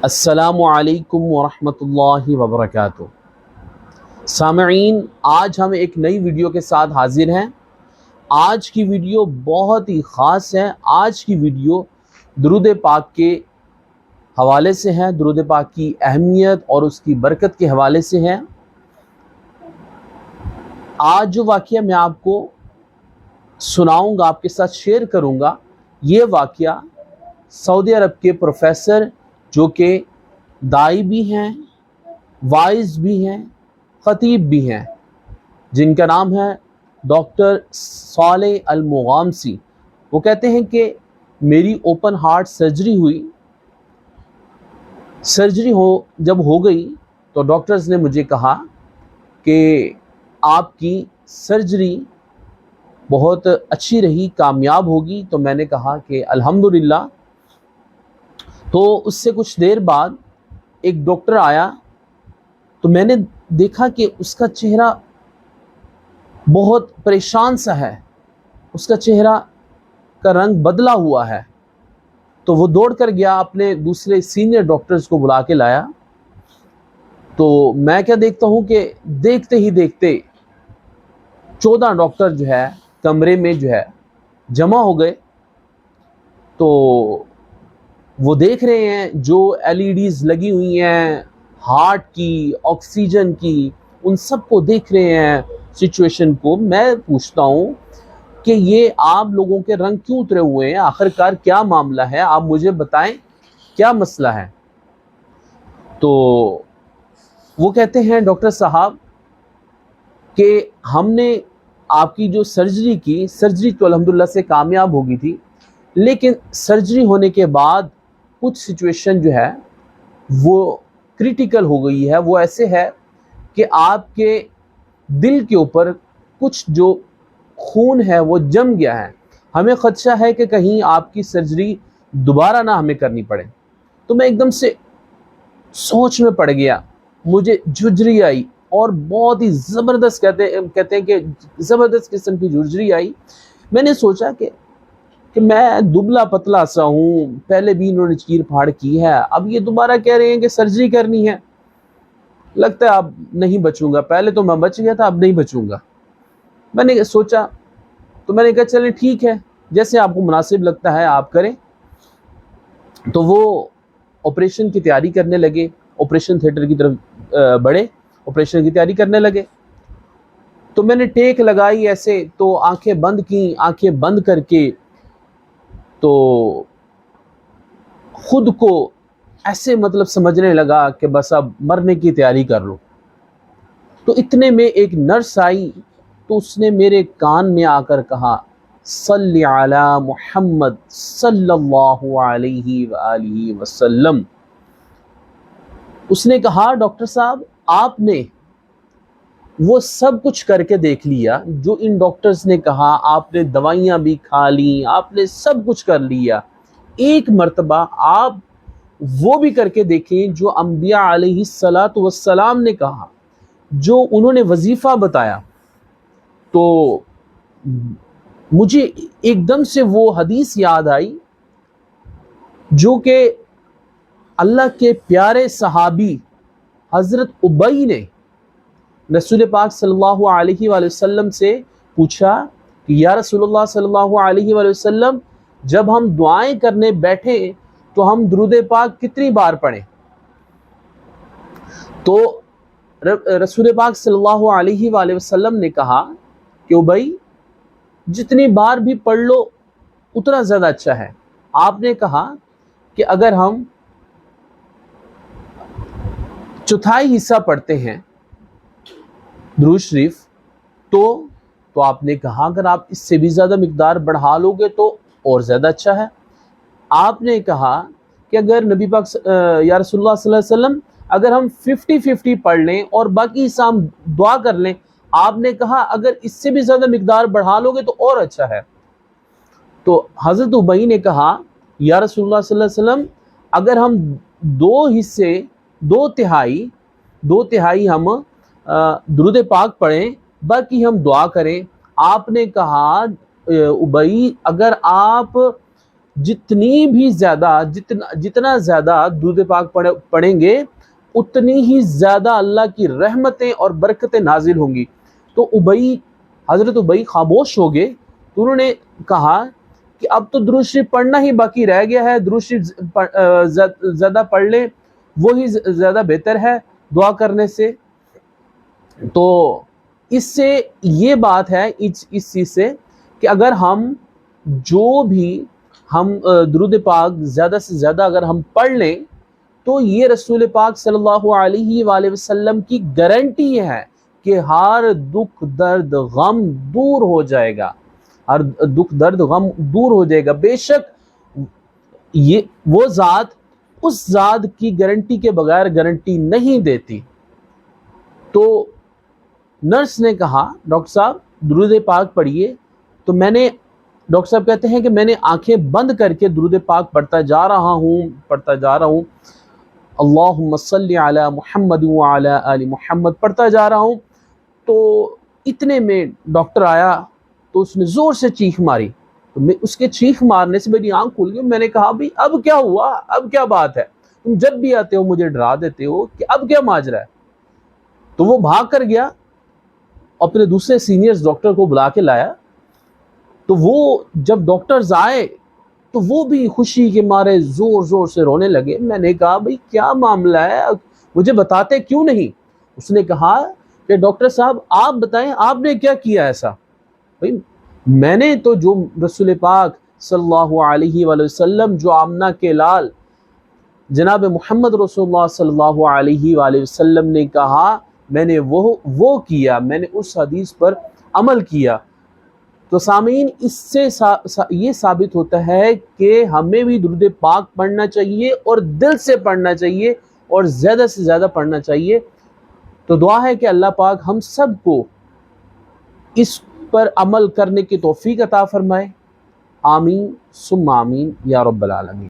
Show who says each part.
Speaker 1: السلام علیکم ورحمۃ اللہ وبرکاتہ۔ سامعین، آج ہم ایک نئی ویڈیو کے ساتھ حاضر ہیں۔ آج کی ویڈیو بہت ہی خاص ہے۔ آج کی ویڈیو درود پاک کے حوالے سے ہے، درود پاک کی اہمیت اور اس کی برکت کے حوالے سے ہے۔ آج جو واقعہ میں آپ کو سناؤں گا، آپ کے ساتھ شیئر کروں گا، یہ واقعہ سعودی عرب کے پروفیسر جو کہ دائی بھی ہیں، وائز بھی ہیں، خطیب بھی ہیں، جن کا نام ہے ڈاکٹر صالح المغامسی۔ وہ کہتے ہیں کہ میری اوپن ہارٹ سرجری ہوئی، جب ہو گئی تو ڈاکٹرز نے مجھے کہا کہ آپ کی سرجری بہت اچھی رہی، کامیاب ہوگی۔ تو میں نے کہا کہ الحمدللہ۔ تو اس سے کچھ دیر بعد ایک ڈاکٹر آیا تو میں نے دیکھا کہ اس کا چہرہ بہت پریشان سا ہے، اس کا چہرہ کا رنگ بدلا ہوا ہے۔ تو وہ دوڑ کر گیا، اپنے دوسرے سینئر ڈاکٹرز کو بلا کے لایا۔ تو میں کیا دیکھتا ہوں کہ دیکھتے ہی دیکھتے 14 ڈاکٹر جو ہے کمرے میں جو ہے جمع ہو گئے۔ تو وہ دیکھ رہے ہیں جو LEDs لگی ہوئی ہیں ہارٹ کی، آکسیجن کی، ان سب کو دیکھ رہے ہیں سچویشن کو۔ میں پوچھتا ہوں کہ یہ آپ لوگوں کے رنگ کیوں اترے ہوئے ہیں؟ آخرکار کیا معاملہ ہے؟ آپ مجھے بتائیں کیا مسئلہ ہے؟ تو وہ کہتے ہیں ڈاکٹر صاحب کہ ہم نے آپ کی جو سرجری تو الحمدللہ سے کامیاب ہو گئی تھی، لیکن سرجری ہونے کے بعد کچھ سچویشن جو ہے وہ کریٹیکل ہو گئی ہے۔ وہ ایسے ہے کہ آپ کے دل کے اوپر کچھ جو خون ہے وہ جم گیا ہے۔ ہمیں خدشہ ہے کہ کہیں آپ کی سرجری دوبارہ نہ ہمیں کرنی پڑے۔ تو میں ایک دم سے سوچ میں پڑ گیا، مجھے جھجری آئی، اور بہت ہی زبردست کہتے ہیں کہ زبردست قسم کی جھجری آئی۔ میں نے سوچا کہ میں دبلا پتلا سا ہوں، پہلے بھی انہوں نے چیر پھاڑ کی ہے، اب یہ دوبارہ کہہ رہے ہیں کہ سرجری کرنی ہے، لگتا ہے اب نہیں بچوں گا۔ پہلے تو میں بچ گیا تھا، اب نہیں بچوں گا۔ میں نے سوچا، تو میں نے کہا چلیں ٹھیک ہے، جیسے آپ کو مناسب لگتا ہے آپ کریں۔ تو وہ آپریشن کی تیاری کرنے لگے، آپریشن تھیٹر کی طرف بڑھے، آپریشن کی تیاری کرنے لگے۔ تو میں نے ٹیک لگائی ایسے، تو آنکھیں بند کی، آنکھیں بند کر کے تو خود کو ایسے سمجھنے لگا کہ بس اب مرنے کی تیاری کر لو۔ تو اتنے میں ایک نرس آئی، تو اس نے میرے کان میں آ کر کہا صلی علی محمد صلی اللہ علیہ وآلہ وسلم۔ اس نے کہا ڈاکٹر صاحب آپ نے وہ سب کچھ کر کے دیکھ لیا جو ان ڈاکٹرز نے کہا، آپ نے دوائیاں بھی کھا لیں، آپ نے سب کچھ کر لیا، ایک مرتبہ آپ وہ بھی کر کے دیکھیں جو انبیاء علیہ الصلاۃ والسلام نے کہا، جو انہوں نے وظیفہ بتایا۔ تو مجھے ایک دم سے وہ حدیث یاد آئی جو کہ اللہ کے پیارے صحابی حضرت ابی نے رسول پاک صلی اللہ علیہ وآلہ وسلم سے پوچھا کہ یا رسول اللہ صلی اللہ علیہ وآلہ وسلم، جب ہم دعائیں کرنے بیٹھیں تو ہم درود پاک کتنی بار پڑھیں؟ تو رسول پاک صلی اللہ علیہ وآلہ وسلم نے کہا کہ ابی جتنی بار بھی پڑھ لو اتنا زیادہ اچھا ہے۔ آپ نے کہا کہ اگر ہم چوتھائی حصہ پڑھتے ہیں درود شریف تو آپ نے کہا اگر آپ اس سے بھی زیادہ مقدار بڑھا لو گے تو اور زیادہ اچھا ہے۔ آپ نے کہا کہ اگر نبی پاک یا رسول اللہ صلی اللہ علیہ وسلم اگر ہم 50-50 پڑھ لیں اور باقی حصہ ہم دعا کر لیں، آپ نے کہا اگر اس سے بھی زیادہ مقدار بڑھا لو گے تو اور اچھا ہے۔ تو حضرت ابی نے کہا یا رسول اللہ صلی اللہ علیہ وسلم اگر ہم دو تہائی ہم درود پاک پڑھیں، باقی ہم دعا کریں۔ آپ نے کہا ابی اگر آپ جتنی بھی زیادہ جتنا زیادہ درود پاک پڑھیں گے اتنی ہی زیادہ اللہ کی رحمتیں اور برکتیں نازل ہوں گی۔ تو حضرت ابئی خاموش ہو گئے، تو انہوں نے کہا کہ اب تو درود شریف پڑھنا ہی باقی رہ گیا ہے، درود شریف زیادہ پڑھ لیں، وہی زیادہ بہتر ہے دعا کرنے سے۔ تو اس سے یہ بات ہے اس چیز سے کہ اگر ہم درود پاک زیادہ سے زیادہ اگر ہم پڑھ لیں تو یہ رسول پاک صلی اللہ علیہ وآلہ وسلم کی گارنٹی ہے کہ ہر دکھ درد غم دور ہو جائے گا، ہر دکھ درد غم دور ہو جائے گا۔ بے شک یہ وہ ذات اس ذات کی گارنٹی کے بغیر گارنٹی نہیں دیتی۔ تو نرس نے کہا ڈاکٹر صاحب درود پاک پڑھیے، تو ڈاکٹر صاحب کہتے ہیں کہ میں نے آنکھیں بند کر کے درود پاک پڑھتا جا رہا ہوں، اللہم صلی علی محمد وعلی آل محمد پڑھتا جا رہا ہوں۔ تو اتنے میں ڈاکٹر آیا تو اس نے زور سے چیخ ماری، تو اس کے چیخ مارنے سے میری آنکھ کھل گئی۔ میں نے کہا بھئی اب کیا ہوا، اب کیا بات ہے، تم جب بھی آتے ہو مجھے ڈرا دیتے ہو کہ اب کیا ماجرا ہے۔ تو وہ بھاگ کر گیا، اپنے دوسرے سینئرز ڈاکٹر کو بلا کے لایا۔ تو وہ جب ڈاکٹرز آئے تو وہ بھی خوشی کے مارے زور زور سے رونے لگے۔ میں نے کہا بھئی کیا معاملہ ہے، مجھے بتاتے کیوں نہیں؟ اس نے کہا کہ ڈاکٹر صاحب آپ بتائیں آپ نے کیا کیا ایسا؟ بھئی میں نے تو جو رسول پاک صلی اللہ علیہ وآلہ وسلم، جو آمنہ کے لال جناب محمد رسول اللہ صلی اللہ علیہ وآلہ وسلم نے کہا، میں نے وہ کیا، میں نے اس حدیث پر عمل کیا۔ تو سامعین اس سے یہ ثابت ہوتا ہے کہ ہمیں بھی درود پاک پڑھنا چاہیے اور دل سے پڑھنا چاہیے اور زیادہ سے زیادہ پڑھنا چاہیے۔ تو دعا ہے کہ اللہ پاک ہم سب کو اس پر عمل کرنے کی توفیق عطا فرمائے۔ آمین ثم آمین یا رب العالمین۔